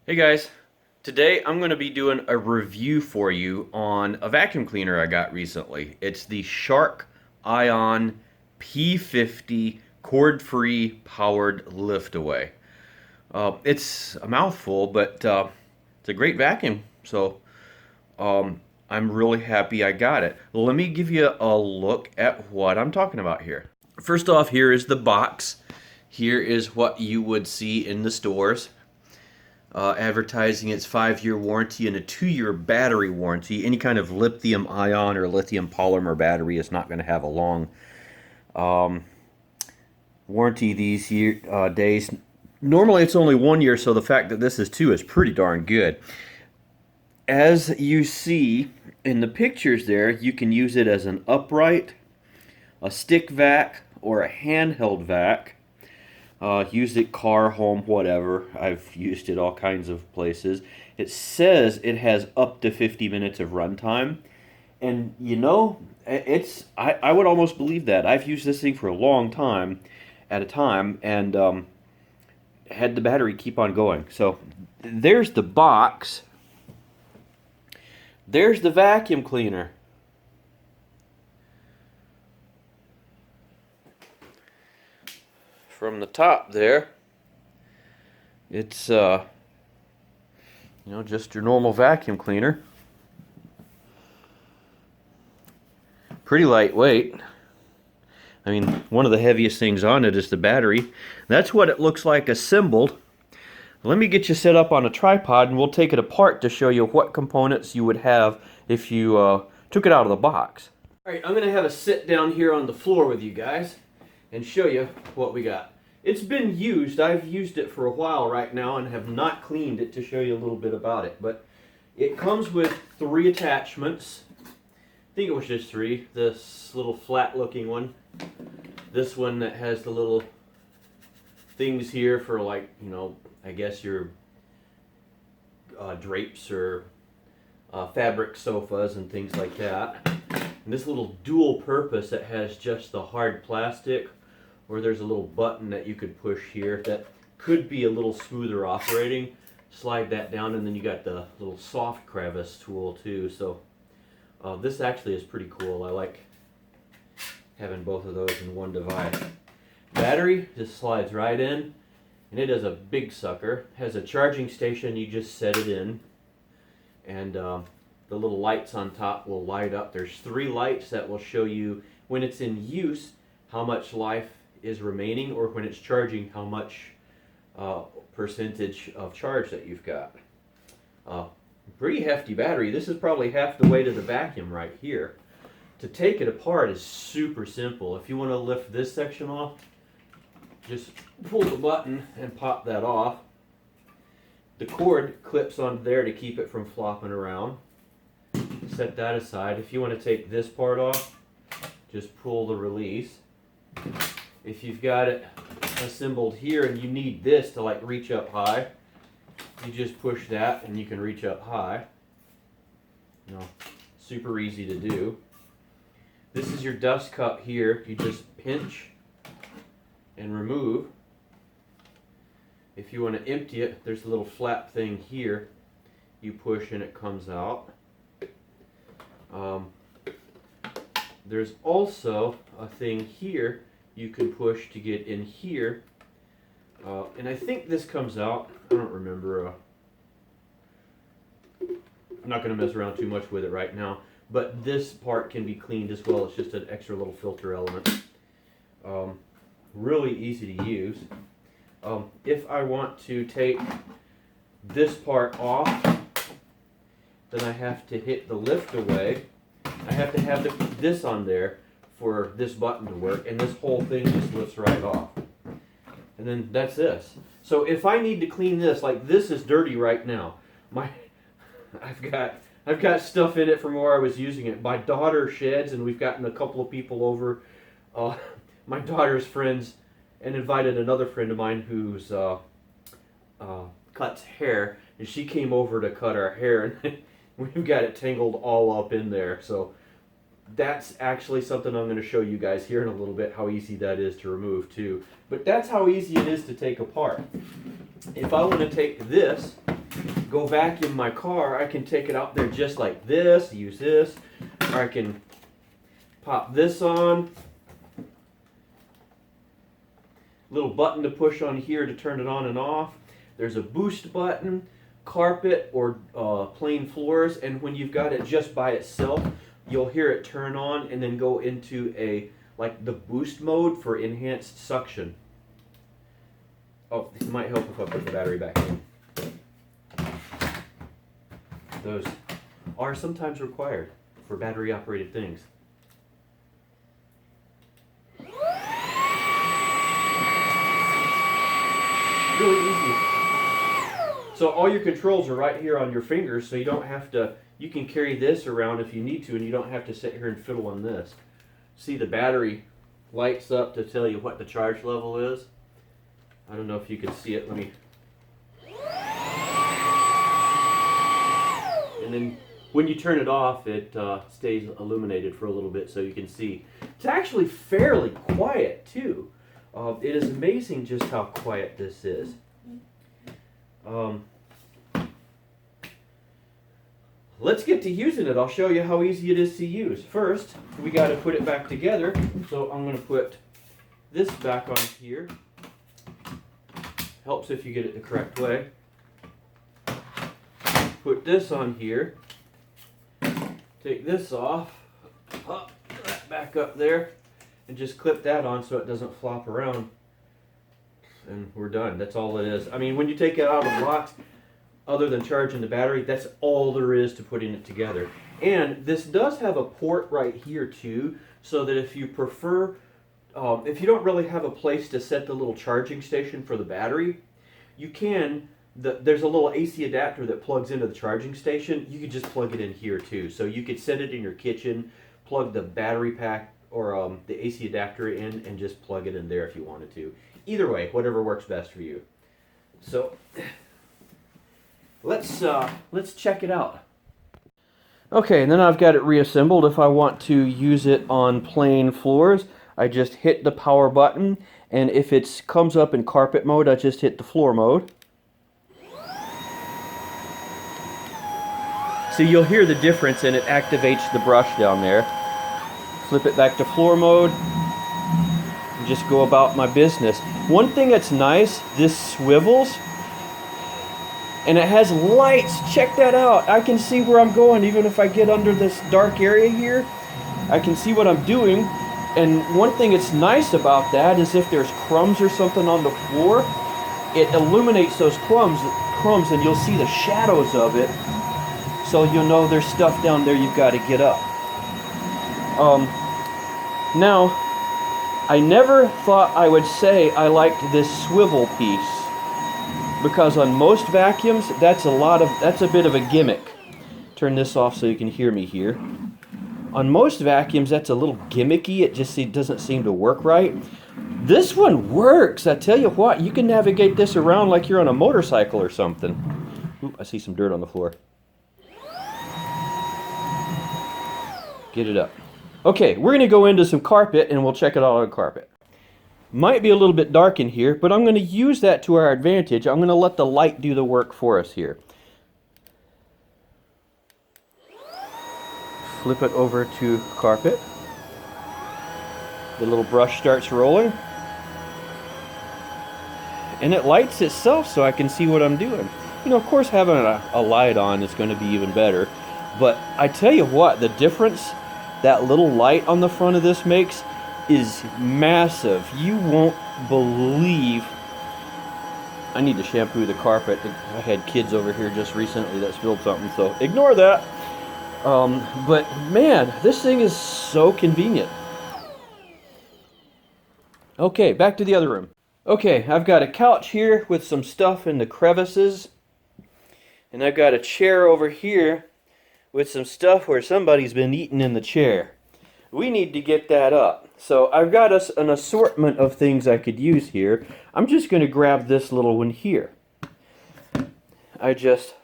Hey guys, today I'm going to be doing a review for you on a vacuum cleaner I got recently. It's the Shark Ion P50 cord-free powered liftaway. It's a mouthful, but it's a great vacuum, so I'm really happy I got it. Let me give you a look at what I'm talking about here. First off, here is the box. Here is what you would see in the stores. Advertising its 5-year warranty and a 2-year battery warranty. Any kind of lithium ion or lithium polymer battery is not going to have a long warranty these days. Normally it's only 1 year, so the fact that this is 2 is pretty darn good. As you see in the pictures there, you can use it as an upright, a stick vac, or a handheld vac. Used it car, home, whatever. I've used it all kinds of places. It says it has up to 50 minutes of runtime. And you know, I would almost believe that. I've used this thing for a long time at a time and had the battery keep on going. So there's the box. There's the vacuum cleaner. From the top there, it's just your normal vacuum cleaner. Pretty lightweight. I mean, one of the heaviest things on it is the battery. That's what it looks like assembled. Let me get you set up on a tripod and we'll take it apart to show you what components you would have if you took it out of the box. Alright, I'm going to have a sit down here on the floor with you guys and show you what we got. It's been used. I've used it for a while right now and have not cleaned it to show you a little bit about it. But it comes with 3 attachments. I think it was just 3. This little flat looking one. This one that has the little things here for, like, you know, I guess your drapes or fabric sofas and things like that. And this little dual purpose that has just the hard plastic, or there's a little button that you could push here that could be a little smoother operating. Slide that down, and then you got the little soft crevice tool too. So this actually is pretty cool. I like having both of those in one device. Battery just slides right in, and it is a big sucker. Has a charging station. You just set it in, and the little lights on top will light up. There's 3 lights that will show you when it's in use how much life is remaining, or when it's charging how much percentage of charge that you've got. Pretty hefty battery. This is probably half the weight of the vacuum right here. To take it apart is super simple. If you want to lift this section off, just pull the button and pop that off. The cord clips on there to keep it from flopping around. Set that aside. If you want to take this part off, just pull the release. If you've got it assembled here and you need this to, like, reach up high, you just push that and you can reach up high. You know, super easy to do. This is your dust cup here. You just pinch and remove. If you want to empty it, there's a little flap thing here. You push and it comes out. There's also a thing here you can push to get in here. And I think this comes out. I don't remember. I'm not going to mess around too much with it right now. But this part can be cleaned as well. It's just an extra little filter element. Really easy to use. If I want to take this part off, then I have to hit the lift away. I have to have this on there for this button to work, and this whole thing just lifts right off. And then that's this. So if I need to clean this, like this is dirty right now. I've got stuff in it from where I was using it. My daughter sheds, and we've gotten a couple of people over. My daughter's friends, and invited another friend of mine who's cuts hair, and she came over to cut our hair, and we've got it tangled all up in there. So that's actually something I'm going to show you guys here in a little bit, how easy that is to remove too. But that's how easy it is to take apart. If I want to take this go vacuum my car, I can take it out there just like this, use this, or I can pop this on. Little button to push on here to turn it on and off. There's a boost button, carpet or plain floors, and when you've got it just by itself, you'll hear it turn on and then go into like the boost mode for enhanced suction. Oh, this might help if I put the battery back in. Those are sometimes required for battery operated things. Really easy. So all your controls are right here on your fingers, so you don't have to, you can carry this around if you need to, and you don't have to sit here and fiddle on this. See, the battery lights up to tell you what the charge level is. I don't know if you can see it. Let me. And then when you turn it off, it stays illuminated for a little bit so you can see. It's actually fairly quiet too. It is amazing just how quiet this is. Let's get to using it. I'll show you how easy it is to use. First, we got to put it back together. So I'm going to put this back on here. Helps if you get it the correct way. Put this on here. Take this off. Pop that back up there. And just clip that on so it doesn't flop around. And we're done. That's all it is. I mean, when you take it out of the box, other than charging the battery, that's all there is to putting it together. And this does have a port right here too, so that if you prefer, if you don't really have a place to set the little charging station for the battery, you can, there's a little AC adapter that plugs into the charging station. You could just plug it in here too. So you could set it in your kitchen, plug the battery pack or the AC adapter in, and just plug it in there if you wanted to. Either way, whatever works best for you. So let's check it out. Okay, and then I've got it reassembled. If I want to use it on plain floors, I just hit the power button, and if it comes up in carpet mode, I just hit the floor mode. So you'll hear the difference, and it activates the brush down there. Flip it back to floor mode, and just go about my business. One thing that's nice, this swivels, and it has lights. Check that out. I can see where I'm going even if I get under this dark area here. I can see what I'm doing. And one thing that's nice about that is if there's crumbs or something on the floor, it illuminates those crumbs and you'll see the shadows of it. So you'll know there's stuff down there you've got to get up. Now, I never thought I would say I liked this swivel piece, because on most vacuums, that's a bit of a gimmick. Turn this off so you can hear me here. On most vacuums, that's a little gimmicky. It doesn't seem to work right. This one works. I tell you what, you can navigate this around like you're on a motorcycle or something. Oop, I see some dirt on the floor. Get it up. Okay, we're going to go into some carpet and we'll check it out on carpet. Might be a little bit dark in here, but I'm going to use that to our advantage. I'm going to let the light do the work for us here. Flip it over to carpet. The little brush starts rolling. And it lights itself so I can see what I'm doing. You know, of course, having a light on is going to be even better. But I tell you what, the difference that little light on the front of this makes is massive. You won't believe. I need to shampoo the carpet. I had kids over here just recently that spilled something, so ignore that. But man, this thing is so convenient. Okay, back to the other room. Okay, I've got a couch here with some stuff in the crevices, and I've got a chair over here with some stuff where somebody's been eating in the chair. We need to get that up. So I've got an assortment of things I could use here. I'm just going to grab this little one here. I just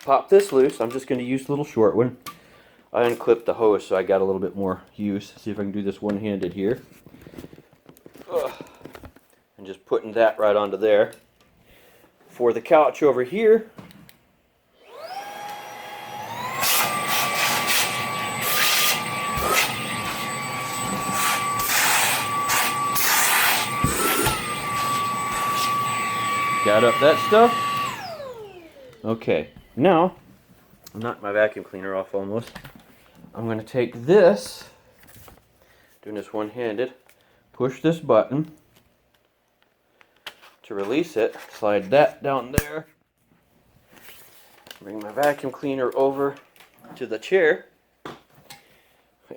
pop this loose. I'm just going to use the little short one. I unclipped the hose so I got a little bit more use. See if I can do this one-handed here. And just putting that right onto there. For the couch over here, Got up that stuff. Okay, now, I knocked my vacuum cleaner off almost. I'm going to take this, doing this one-handed, push this button to release it, slide that down there, bring my vacuum cleaner over to the chair.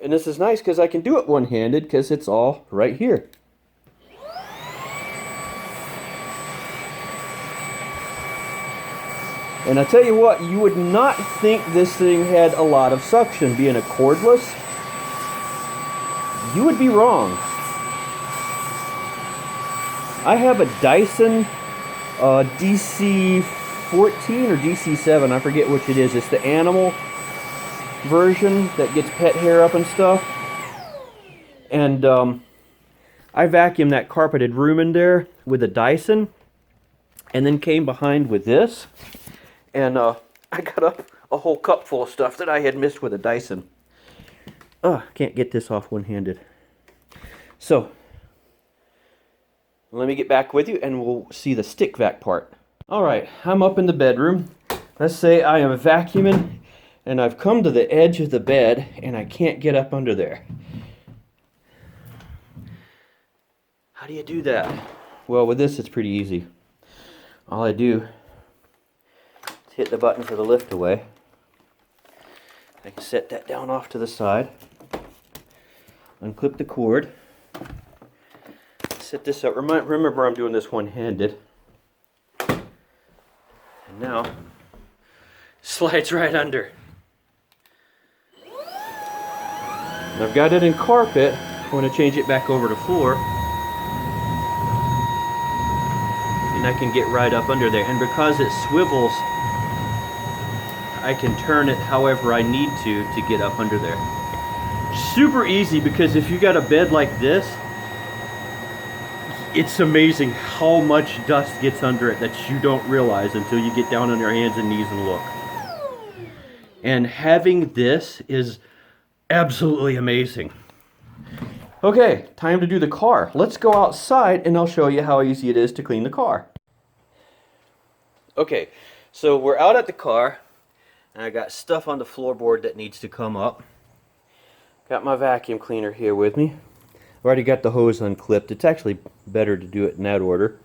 And this is nice because I can do it one-handed because it's all right here. And I tell you what, you would not think this thing had a lot of suction. Being a cordless, you would be wrong. I have a Dyson DC-14 or DC-7, I forget which it is. It's the animal version that gets pet hair up and stuff. And I vacuumed that carpeted room in there with a Dyson, and then came behind with this. And I got a whole cup full of stuff that I had missed with a Dyson. Can't get this off one-handed. So, let me get back with you and we'll see the stick vac part. Alright, I'm up in the bedroom. Let's say I am vacuuming and I've come to the edge of the bed and I can't get up under there. How do you do that? Well, with this it's pretty easy. All I do is hit the button for the liftaway. I can set that down off to the side. Unclip the cord. Set this up. Remember, I'm doing this one-handed. And now, slides right under. And I've got it in carpet. I want to change it back over to floor. And I can get right up under there. And because it swivels, I can turn it however I need to get up under there. Super easy, because if you got a bed like this, it's amazing how much dust gets under it that you don't realize until you get down on your hands and knees and look. And having this is absolutely amazing. Okay, time to do the car. Let's go outside and I'll show you how easy it is to clean the car. Okay, so we're out at the car and I got stuff on the floorboard that needs to come up. Got my vacuum cleaner here with me. I've already got the hose unclipped. It's actually better to do it in that order.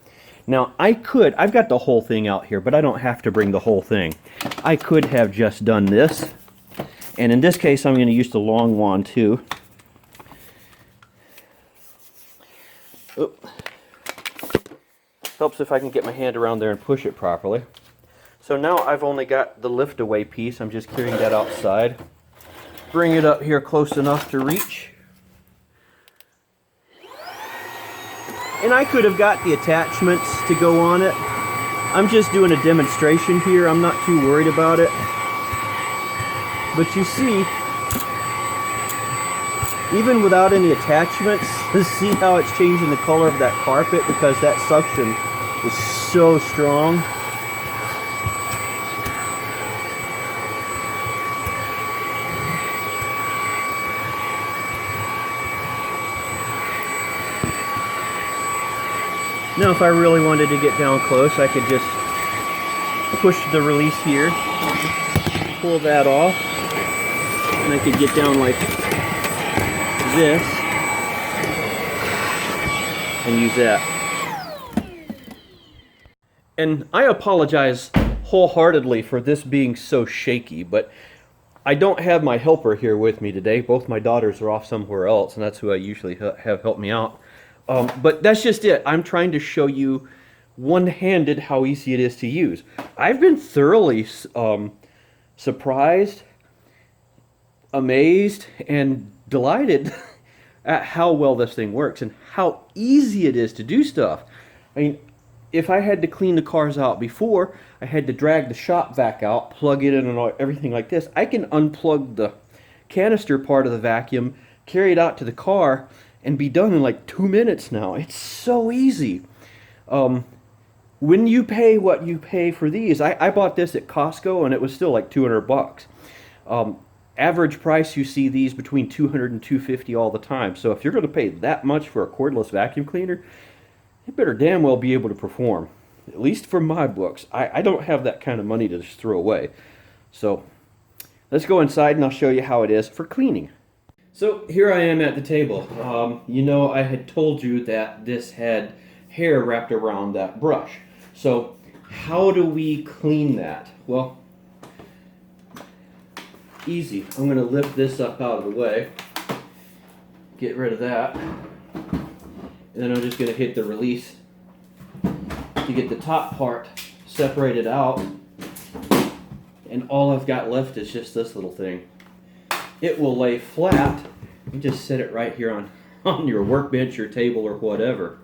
Now I've got the whole thing out here, but I don't have to bring the whole thing. I could have just done this. And in this case, I'm going to use the long wand too. Oop. Helps if I can get my hand around there and push it properly. So now I've only got the liftaway piece. I'm just carrying that outside. Bring it up here close enough to reach. And I could have got the attachments to go on it. I'm just doing a demonstration here. I'm not too worried about it. But you see, even without any attachments, see how it's changing the color of that carpet because that suction is so strong. Now if I really wanted to get down close, I could just push the release here, pull that off, and I could get down like this and use that. And I apologize wholeheartedly for this being so shaky, but I don't have my helper here with me today. Both my daughters are off somewhere else, and that's who I usually have help me out. But that's just it. I'm trying to show you one-handed how easy it is to use. I've been thoroughly surprised, amazed, and delighted at how well this thing works and how easy it is to do stuff. I mean, if I had to clean the cars out before, I had to drag the shop vac out, plug it in and everything like this. I can unplug the canister part of the vacuum, carry it out to the car, and be done in like 2 minutes now. It's so easy. When you pay what you pay for these, I bought this at Costco and it was still like $200. Average price, you see these between $200 and $250 all the time. So if you're going to pay that much for a cordless vacuum cleaner, you better damn well be able to perform. At least for my books. I don't have that kind of money to just throw away. So let's go inside and I'll show you how it is for cleaning. So here I am at the table. You know, I had told you that this had hair wrapped around that brush. So how do we clean that? Well, easy. I'm going to lift this up out of the way, get rid of that, and then I'm just going to hit the release to get the top part separated out, and all I've got left is just this little thing. It will lay flat. You just set it right here on your workbench or table or whatever.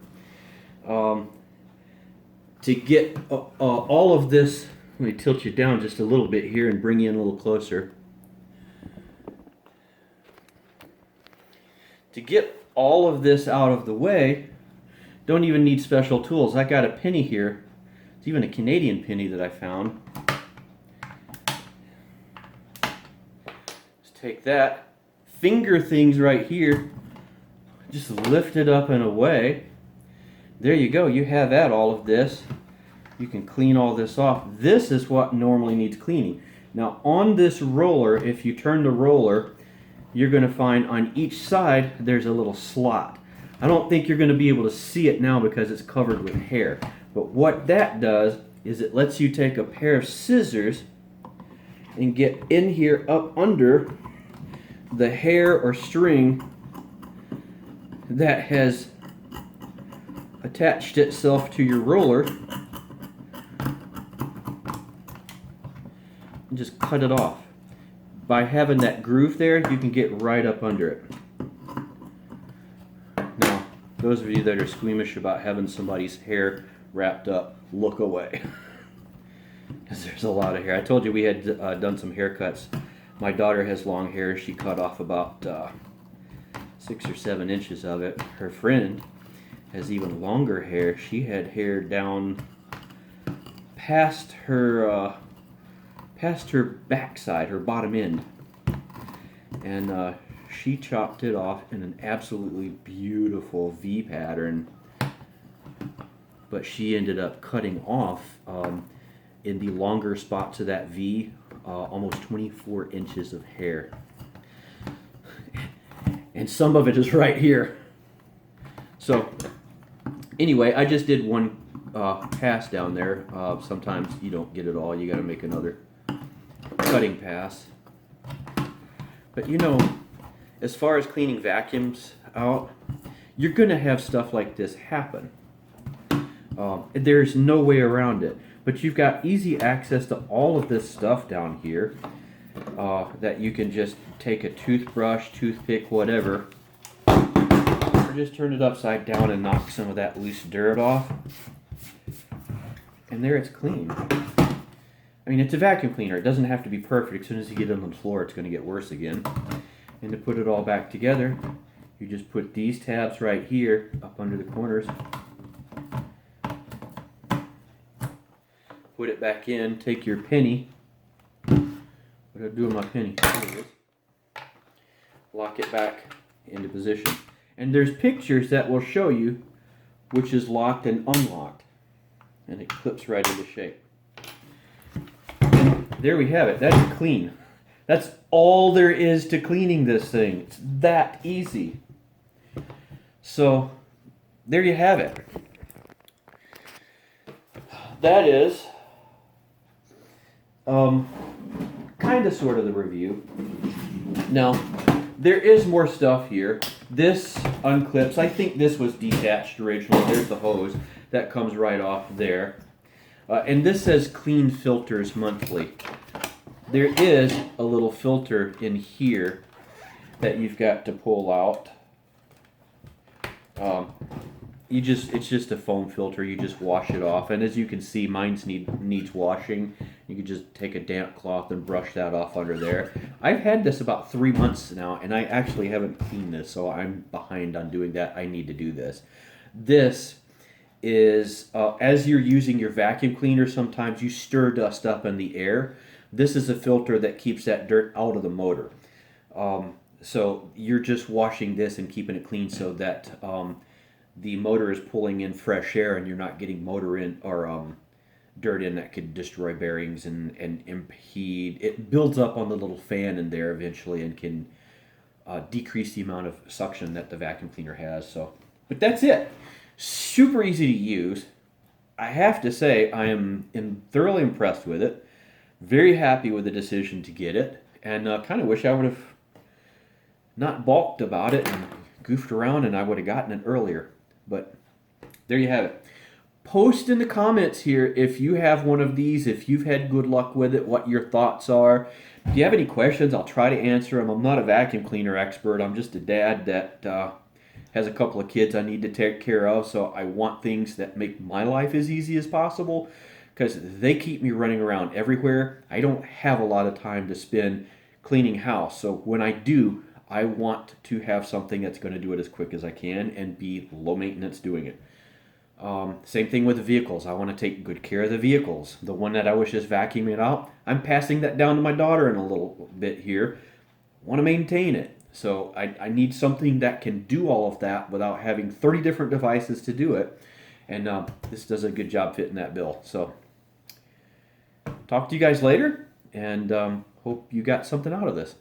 To get all of this, let me tilt you down just a little bit here and bring you in a little closer. To get all of this out of the way, don't even need special tools. I got a penny here. It's even a Canadian penny that I found. Just take that, finger things right here, just lift it up and away. There you go. You have at all of this. You can clean all this off. This is what normally needs cleaning. Now on this roller, if you turn the roller, you're going to find on each side there's a little slot. I don't think you're going to be able to see it now because it's covered with hair. But what that does is it lets you take a pair of scissors and get in here up under the hair or string that has attached itself to your roller and just cut it off. By having that groove there, you can get right up under it. Now, those of you that are squeamish about having somebody's hair wrapped up, look away. Because there's a lot of hair. I told you we had done some haircuts. My daughter has long hair. She cut off about 6 or 7 inches of it. Her friend has even longer hair. She had hair down past her backside, her bottom end, and she chopped it off in an absolutely beautiful V pattern. But she ended up cutting off in the longer spots of that V almost 24 inches of hair, and some of it is right here. So anyway, I just did one pass down there. Sometimes you don't get it all. You got to make another cutting pass. But you know, as far as cleaning vacuums out, you're going to have stuff like this happen. There's no way around it. But you've got easy access to all of this stuff down here that you can just take a toothbrush, toothpick, whatever, or just turn it upside down and knock some of that loose dirt off. And there it's clean. I mean, it's a vacuum cleaner. It doesn't have to be perfect. As soon as you get it on the floor, it's going to get worse again. And to put it all back together, you just put these tabs right here up under the corners. Put it back in, take your penny. What do I do with my penny? There it is. Lock it back into position. And there's pictures that will show you which is locked and unlocked. And it clips right into shape. And there we have it. That's clean. That's all there is to cleaning this thing. It's that easy. So, there you have it. That is kind of sort of the review. Now, there is more stuff here. This unclips. I think this was detached originally. There's the hose that comes right off there. And this says clean filters monthly. There is a little filter in here that you've got to pull out. It's just a foam filter. You just wash it off, and as you can see, mine needs washing. You can just take a damp cloth and brush that off under there. I've had this about 3 months now, and I actually haven't cleaned this, so I'm behind on doing that. I need to do this. This is, as you're using your vacuum cleaner, sometimes you stir dust up in the air. This is a filter that keeps that dirt out of the motor. So you're just washing this and keeping it clean so that the motor is pulling in fresh air and you're not getting motor in or dirt in that could destroy bearings and impede. It builds up on the little fan in there eventually and can decrease the amount of suction that the vacuum cleaner has. So, but that's it. Super easy to use. I have to say I am thoroughly impressed with it. Very happy with the decision to get it, and kind of wish I would have not balked about it and goofed around and I would have gotten it earlier. But there you have it. Post in the comments here if you have one of these, if you've had good luck with it, what your thoughts are. If you have any questions, I'll try to answer them. I'm not a vacuum cleaner expert. I'm just a dad that has a couple of kids I need to take care of, so I want things that make my life as easy as possible because they keep me running around everywhere. I don't have a lot of time to spend cleaning house, so when I do, I want to have something that's going to do it as quick as I can and be low maintenance doing it. Same thing with the vehicles. I want to take good care of the vehicles. The one that I was just vacuuming out, I'm passing that down to my daughter in a little bit here. I want to maintain it. So I need something that can do all of that without having 30 different devices to do it. And this does a good job fitting that bill. So talk to you guys later, and hope you got something out of this.